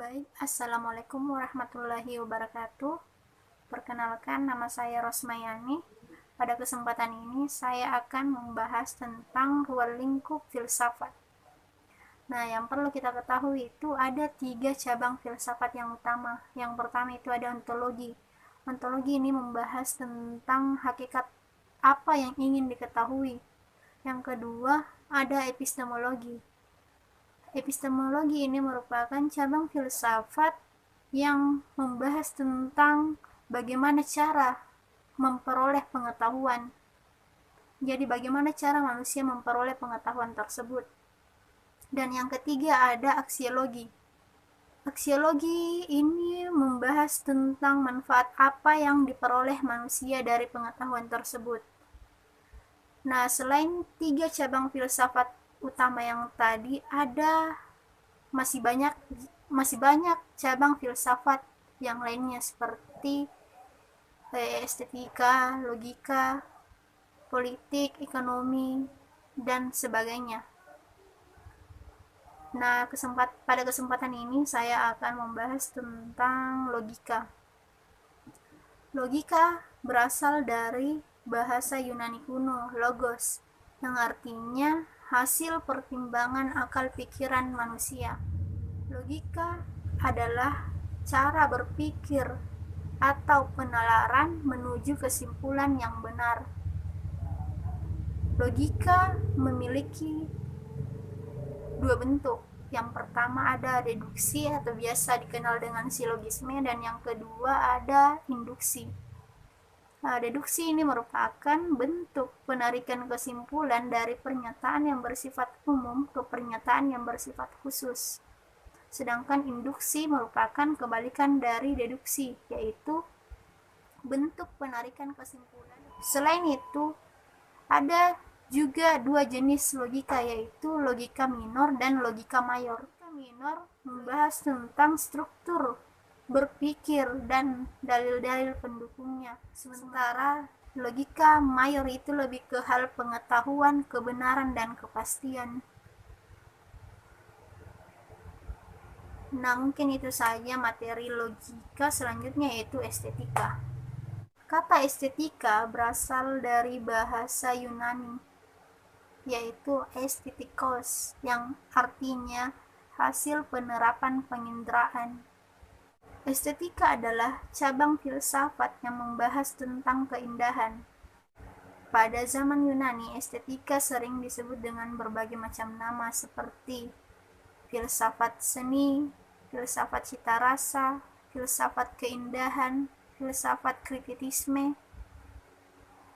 Baik, Assalamualaikum warahmatullahi wabarakatuh. Perkenalkan, nama saya Rosmayani. Pada kesempatan ini, saya akan membahas tentang ruang lingkup filsafat. Nah, yang perlu kita ketahui itu ada 3 cabang filsafat yang utama. Yang pertama itu ada ontologi. Ontologi ini membahas tentang hakikat apa yang ingin diketahui. Yang kedua, ada epistemologi. Epistemologi ini merupakan cabang filsafat yang membahas tentang bagaimana cara memperoleh pengetahuan. Jadi bagaimana cara manusia memperoleh pengetahuan tersebut. Dan yang ketiga ada aksiologi. Aksiologi ini membahas tentang manfaat apa yang diperoleh manusia dari pengetahuan tersebut. Nah, selain 3 cabang filsafat utama yang tadi, ada masih banyak cabang filsafat yang lainnya seperti estetika, logika, politik, ekonomi, dan sebagainya. Nah, pada kesempatan ini saya akan membahas tentang logika. Logika berasal dari bahasa Yunani kuno, logos, yang artinya hasil pertimbangan akal pikiran manusia. Logika adalah cara berpikir atau penalaran menuju kesimpulan yang benar. Logika memiliki 2 bentuk. Yang pertama ada deduksi atau biasa dikenal dengan silogisme, dan yang kedua ada induksi. Deduksi ini merupakan bentuk penarikan kesimpulan dari pernyataan yang bersifat umum ke pernyataan yang bersifat khusus. Sedangkan induksi merupakan kebalikan dari deduksi, yaitu bentuk penarikan kesimpulan. Selain itu, ada juga 2 jenis logika, yaitu logika minor dan logika mayor. Logika minor membahas tentang struktur berpikir dan dalil-dalil pendukungnya. Sementara logika mayor itu lebih ke hal pengetahuan, kebenaran, dan kepastian. Nah, mungkin itu saja materi logika. Selanjutnya yaitu estetika. Kata estetika berasal dari bahasa Yunani, yaitu estetikos, yang artinya hasil penerapan penginderaan. Estetika adalah cabang filsafat yang membahas tentang keindahan. Pada zaman Yunani, estetika sering disebut dengan berbagai macam nama seperti filsafat seni, filsafat cita rasa, filsafat keindahan, filsafat kritisisme,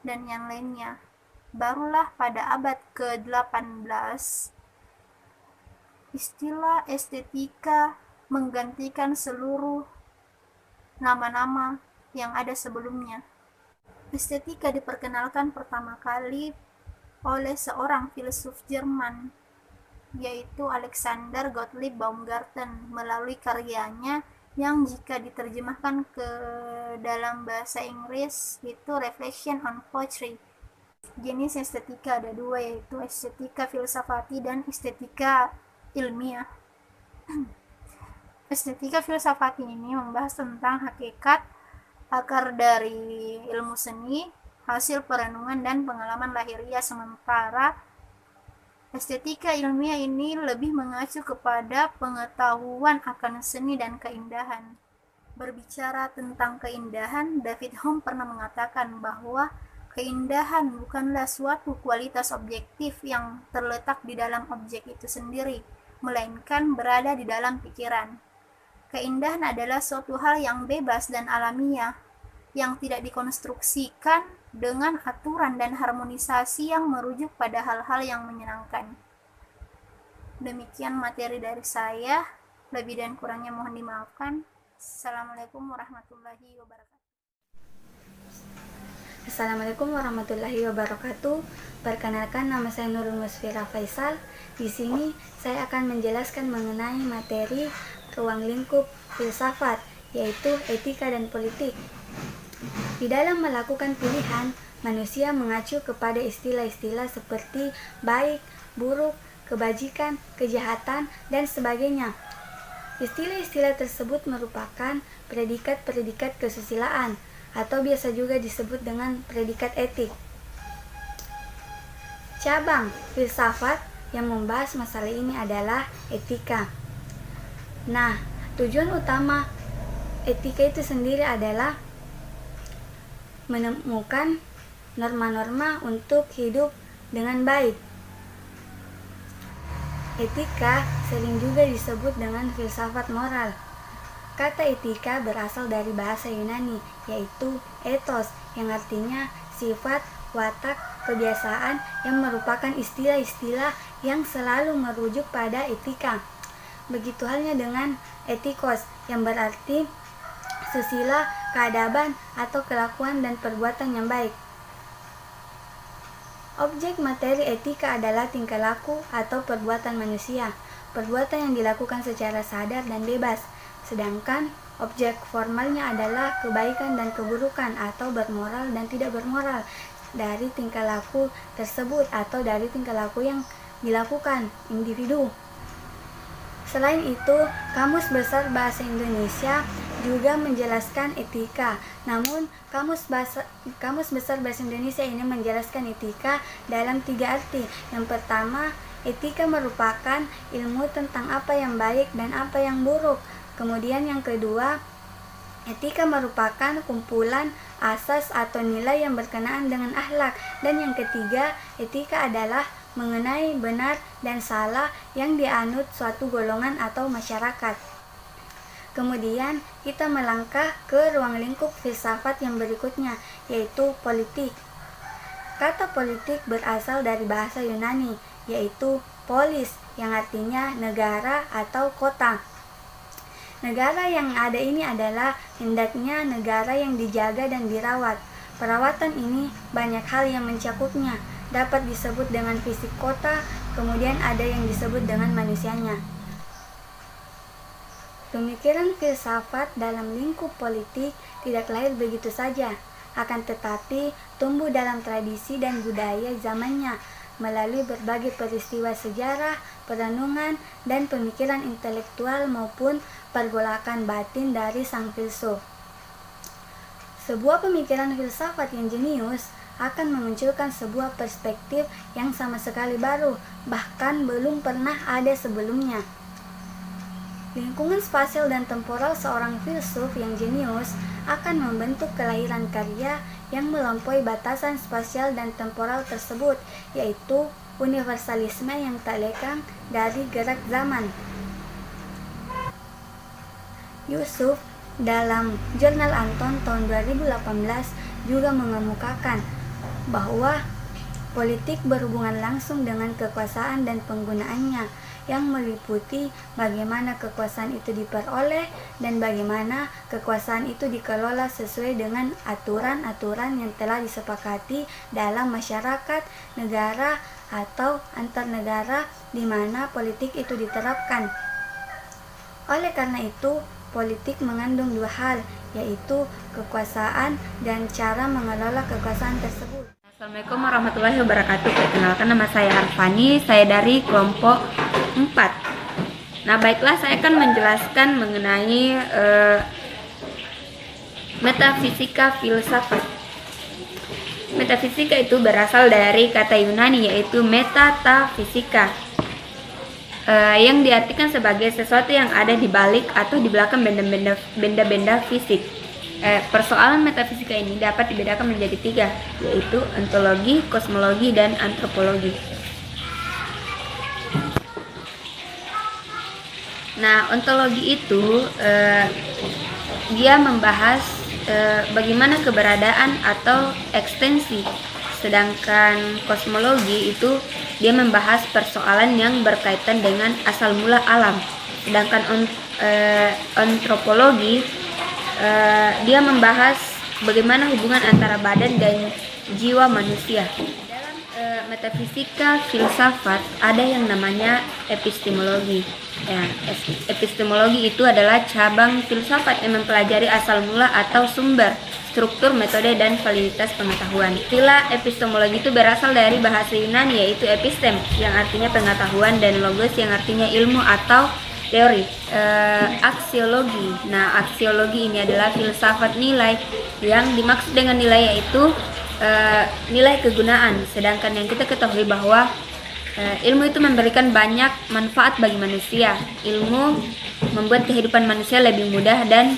dan yang lainnya. Barulah pada abad ke-18, istilah estetika menggantikan seluruh nama-nama yang ada sebelumnya. Estetika diperkenalkan pertama kali oleh seorang filsuf Jerman, yaitu Alexander Gottlieb Baumgarten, melalui karyanya yang jika diterjemahkan ke dalam bahasa Inggris itu Reflection on Poetry. Jenis estetika ada 2, yaitu estetika filsafati dan estetika ilmiah. Estetika filsafati ini membahas tentang hakikat akar dari ilmu seni, hasil perenungan dan pengalaman lahiriah, sementara estetika ilmiah ini lebih mengacu kepada pengetahuan akan seni dan keindahan. Berbicara tentang keindahan, David Hume pernah mengatakan bahwa keindahan bukanlah suatu kualitas objektif yang terletak di dalam objek itu sendiri, melainkan berada di dalam pikiran. Keindahan adalah suatu hal yang bebas dan alamiah, yang tidak dikonstruksikan dengan aturan dan harmonisasi yang merujuk pada hal-hal yang menyenangkan. Demikian materi dari saya, lebih dan kurangnya mohon dimaafkan. Assalamualaikum warahmatullahi wabarakatuh. Assalamualaikum warahmatullahi wabarakatuh. Perkenalkan, nama saya Nurul Musfira Faisal. Di sini saya akan menjelaskan mengenai materi ruang lingkup filsafat, yaitu etika dan politik. Di dalam melakukan pilihan, manusia mengacu kepada istilah-istilah seperti baik, buruk, kebajikan, kejahatan, dan sebagainya. Istilah-istilah tersebut merupakan predikat-predikat kesusilaan atau biasa juga disebut dengan predikat etik. Cabang filsafat yang membahas masalah ini adalah etika. Nah, tujuan utama etika itu sendiri adalah menemukan norma-norma untuk hidup dengan baik. Etika sering juga disebut dengan filsafat moral. Kata etika berasal dari bahasa Yunani, yaitu ethos, yang artinya sifat, watak, kebiasaan, yang merupakan istilah-istilah yang selalu merujuk pada etika. Begitu halnya dengan etikos, yang berarti susila, keadaban, atau kelakuan dan perbuatan yang baik. Objek materi etika adalah tingkah laku atau perbuatan manusia, perbuatan yang dilakukan secara sadar dan bebas. Sedangkan objek formalnya adalah kebaikan dan keburukan atau bermoral dan tidak bermoral dari tingkah laku tersebut atau dari tingkah laku yang dilakukan individu. Selain itu, Kamus Besar Bahasa Indonesia juga menjelaskan etika. Namun, Kamus Besar Bahasa Indonesia ini menjelaskan etika dalam 3 arti. Yang pertama, etika merupakan ilmu tentang apa yang baik dan apa yang buruk. Kemudian yang kedua, etika merupakan kumpulan asas atau nilai yang berkenaan dengan akhlak. Dan yang ketiga, etika adalah mengenai benar dan salah yang dianut suatu golongan atau masyarakat. Kemudian kita melangkah ke ruang lingkup filsafat yang berikutnya, yaitu politik. Kata politik berasal dari bahasa Yunani, yaitu polis, yang artinya negara atau kota. Negara yang ada ini adalah hendaknya negara yang dijaga dan dirawat. Perawatan ini banyak hal yang mencakupnya, dapat disebut dengan fisik kota, kemudian ada yang disebut dengan manusianya. Pemikiran filsafat dalam lingkup politik tidak lahir begitu saja, akan tetapi tumbuh dalam tradisi dan budaya zamannya, melalui berbagai peristiwa sejarah, perenungan, dan pemikiran intelektual maupun pergolakan batin dari sang filsuf. Sebuah pemikiran filsafat yang jenius akan memunculkan sebuah perspektif yang sama sekali baru, bahkan belum pernah ada sebelumnya. Lingkungan spasial dan temporal seorang filsuf yang jenius akan membentuk kelahiran karya yang melampaui batasan spasial dan temporal tersebut, yaitu universalisme yang tak lekang dari gerak zaman. Yusuf dalam Jurnal Anton tahun 2018 juga mengemukakan bahwa politik berhubungan langsung dengan kekuasaan dan penggunaannya, yang meliputi bagaimana kekuasaan itu diperoleh dan bagaimana kekuasaan itu dikelola sesuai dengan aturan-aturan yang telah disepakati dalam masyarakat, negara, atau antar negara di mana politik itu diterapkan. Oleh karena itu, politik mengandung 2 hal, yaitu kekuasaan dan cara mengelola kekuasaan tersebut. Assalamualaikum warahmatullahi wabarakatuh. Perkenalkan, nama saya Harfani, saya dari kelompok 4. Nah, baiklah, saya akan menjelaskan mengenai metafisika filsafat. Metafisika itu berasal dari kata Yunani, yaitu metatafisika, yang diartikan sebagai sesuatu yang ada di balik atau di belakang benda-benda fisik. Persoalan metafisika ini dapat dibedakan menjadi 3, yaitu ontologi, kosmologi, dan antropologi. Nah, ontologi itu dia membahas bagaimana keberadaan atau ekstensi, sedangkan kosmologi itu dia membahas persoalan yang berkaitan dengan asal mula alam, sedangkan antropologi dia membahas bagaimana hubungan antara badan dan jiwa manusia. Dalam metafisika filsafat ada yang namanya epistemologi. Ya, epistemologi itu adalah cabang filsafat yang mempelajari asal mula atau sumber, struktur, metode, dan validitas pengetahuan. Istilah epistemologi itu berasal dari bahasa Yunani, yaitu epistem, yang artinya pengetahuan, dan logos, yang artinya ilmu atau teori aksiologi. Nah, aksiologi ini adalah filsafat nilai. Yang dimaksud dengan nilai yaitu nilai kegunaan. Sedangkan yang kita ketahui bahwa ilmu itu memberikan banyak manfaat bagi manusia. Ilmu membuat kehidupan manusia lebih mudah dan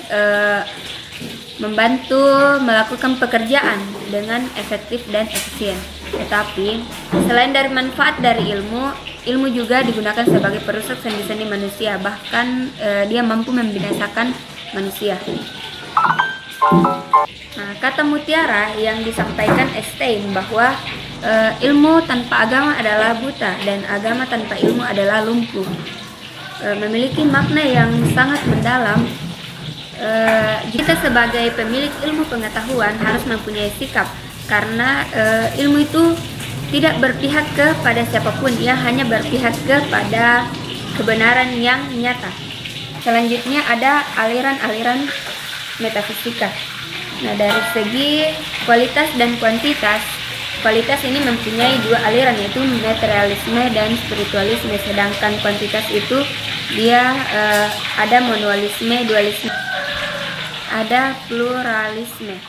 membantu melakukan pekerjaan dengan efektif dan efisien. Tetapi selain dari manfaat dari ilmu juga digunakan sebagai perusak sendi-sendi manusia, bahkan dia mampu membinasakan manusia. Nah, kata mutiara yang disampaikan Einstein bahwa ilmu tanpa agama adalah buta dan agama tanpa ilmu adalah lumpuh, memiliki makna yang sangat mendalam. Kita sebagai pemilik ilmu pengetahuan harus mempunyai sikap, karena ilmu itu tidak berpihak kepada siapapun, ia hanya berpihak kepada kebenaran yang nyata. Selanjutnya ada aliran-aliran metafisika. Nah, dari segi kualitas dan kuantitas, kualitas ini mempunyai dua aliran, yaitu materialisme dan spiritualisme, sedangkan kuantitas itu dia ada monolisme, dualisme, ada pluralisme.